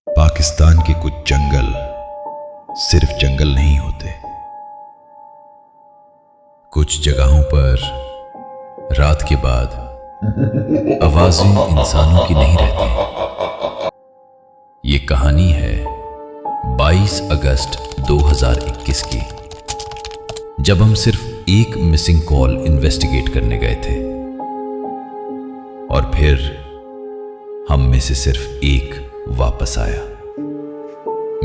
पाकिस्तान के कुछ जंगल सिर्फ जंगल नहीं होते। कुछ जगहों पर रात के बाद आवाजें इंसानों की नहीं रहती। ये कहानी है 22 अगस्त 2021 की, जब हम सिर्फ एक मिसिंग कॉल इन्वेस्टिगेट करने गए थे और फिर हम में से सिर्फ एक वापस आया।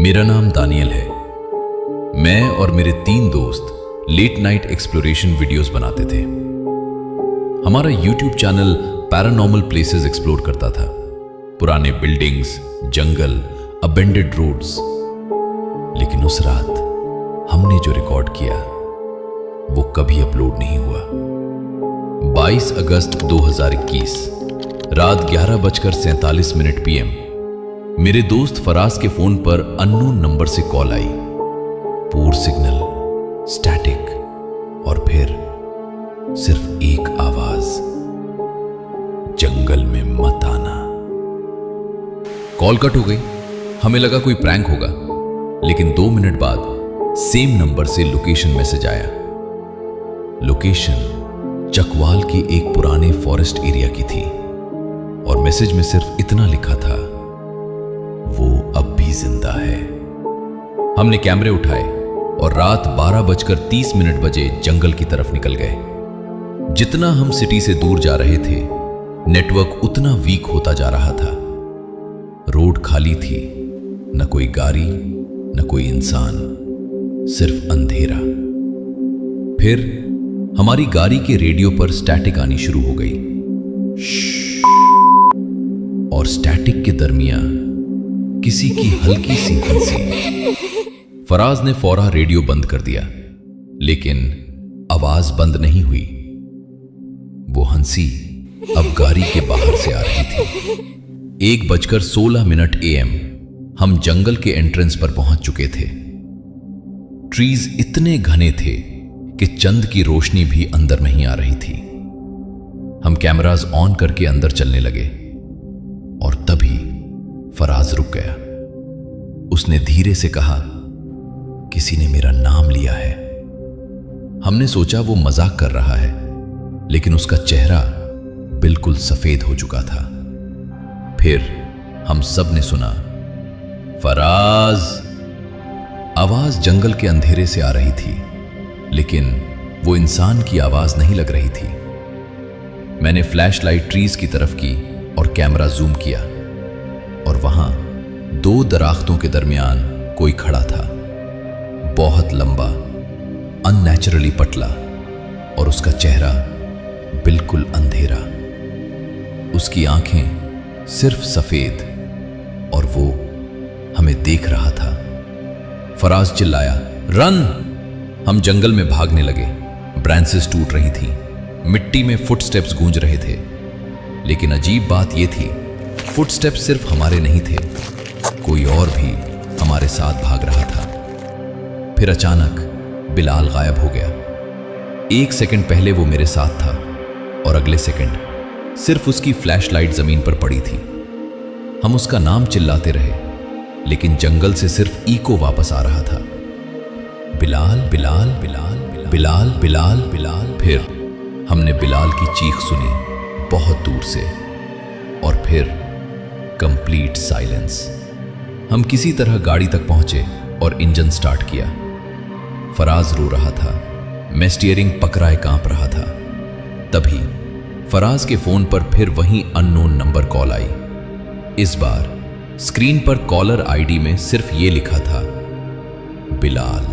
मेरा नाम दानियल है। मैं और मेरे 3 दोस्त लेट नाइट एक्सप्लोरेशन वीडियोस बनाते थे। हमारा YouTube channel paranormal places explore करता था, पुराने बिल्डिंग्स, जंगल, अबेंडेड रोड्स। लेकिन उस रात हमने जो रिकॉर्ड किया वो कभी अपलोड नहीं हुआ। 22 अगस्त 2021 रात 11:47 PM मेरे दोस्त फराज के फोन पर अननोन नंबर से कॉल आई। पूर सिग्नल, स्टैटिक और फिर सिर्फ एक आवाज, जंगल में मत आना। कॉल कट हो गई। हमें लगा कोई प्रैंक होगा, लेकिन 2 मिनट बाद सेम नंबर से लोकेशन मैसेज आया। लोकेशन चकवाल की एक पुराने फॉरेस्ट एरिया की थी और मैसेज में सिर्फ इतना लिखा था, वो अब भी जिंदा है। हमने कैमरे उठाए और रात 12:30 बजे जंगल की तरफ निकल गए। जितना हम सिटी से दूर जा रहे थे, नेटवर्क उतना वीक होता जा रहा था। रोड खाली थी, न कोई गाड़ी, न कोई इंसान, सिर्फ अंधेरा। फिर हमारी गाड़ी के रेडियो पर स्टैटिक आनी शुरू हो गई। और स्टैटिक के दरमियान किसी की हल्की सी हंसी। फराज ने फौरा रेडियो बंद कर दिया, लेकिन आवाज बंद नहीं हुई। वो हंसी अब गाड़ी के बाहर से आ रही थी। 1:16 AM हम जंगल के एंट्रेंस पर पहुंच चुके थे। ट्रीज इतने घने थे कि चंद की रोशनी भी अंदर नहीं आ रही थी। हम कैमरास ऑन करके अंदर चलने लगे और तभी फराज रुक गया। उसने धीरे से कहा, किसी ने मेरा नाम लिया है। हमने सोचा वो मजाक कर रहा है, लेकिन उसका चेहरा बिल्कुल सफेद हो चुका था। फिर हम सब ने सुना, फराज। आवाज जंगल के अंधेरे से आ रही थी, लेकिन वो इंसान की आवाज नहीं लग रही थी। मैंने फ्लैशलाइट ट्रीज की तरफ की और कैमरा जूम किया और वहां 2 दरख्तों के दरमियान कोई खड़ा था। बहुत लंबा, अननेचुरली पतला, और उसका चेहरा बिल्कुल अंधेरा। उसकी आंखें सिर्फ सफेद और वो हमें देख रहा था। फराज चिल्लाया, रन! हम जंगल में भागने लगे। ब्रांचेस टूट रही थीं, मिट्टी में फुटस्टेप्स गूंज रहे थे। लेकिन अजीब बात यह थी, फुटस्टेप्स सिर्फ हमारे नहीं थे, कोई और भी हमारे साथ भाग रहा था। फिर अचानक बिलाल गायब हो गया। 1 सेकंड पहले वो मेरे साथ था और अगले सेकंड सिर्फ उसकी फ्लैशलाइट जमीन पर पड़ी थी। हम उसका नाम चिल्लाते रहे, लेकिन जंगल से सिर्फ ईको वापस आ रहा था, बिलाल बिलाल बिलाल बिलाल बिलाल बिलाल। फिर हमने बिलाल की चीख सुनी बहुत दूर से, और फिर कंप्लीट साइलेंस। हम किसी तरह गाड़ी तक पहुंचे और इंजन स्टार्ट किया। फराज रो रहा था, मैं स्टीयरिंग पकड़ाए कांप रहा था। तभी फराज के फोन पर फिर वही अननोन नंबर कॉल आई। इस बार स्क्रीन पर कॉलर आईडी में सिर्फ ये लिखा था, बिलाल।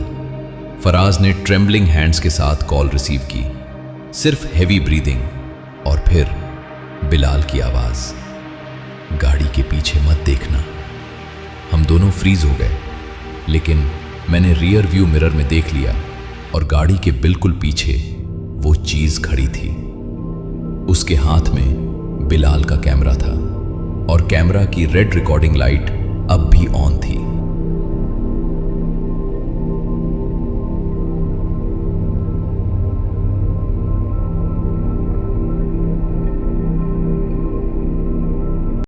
फराज ने ट्रेम्बलिंग हैंड्स के साथ कॉल रिसीव की, सिर्फ हेवी ब्रीदिंग, और फिर बिलाल की आवाज, गाड़ी के पीछे मत देखना। हम दोनों फ्रीज हो गए, लेकिन मैंने रियर व्यू मिरर में देख लिया और गाड़ी के बिल्कुल पीछे वो चीज खड़ी थी। उसके हाथ में बिलाल का कैमरा था और कैमरा की रेड रिकॉर्डिंग लाइट अब भी ऑन थी।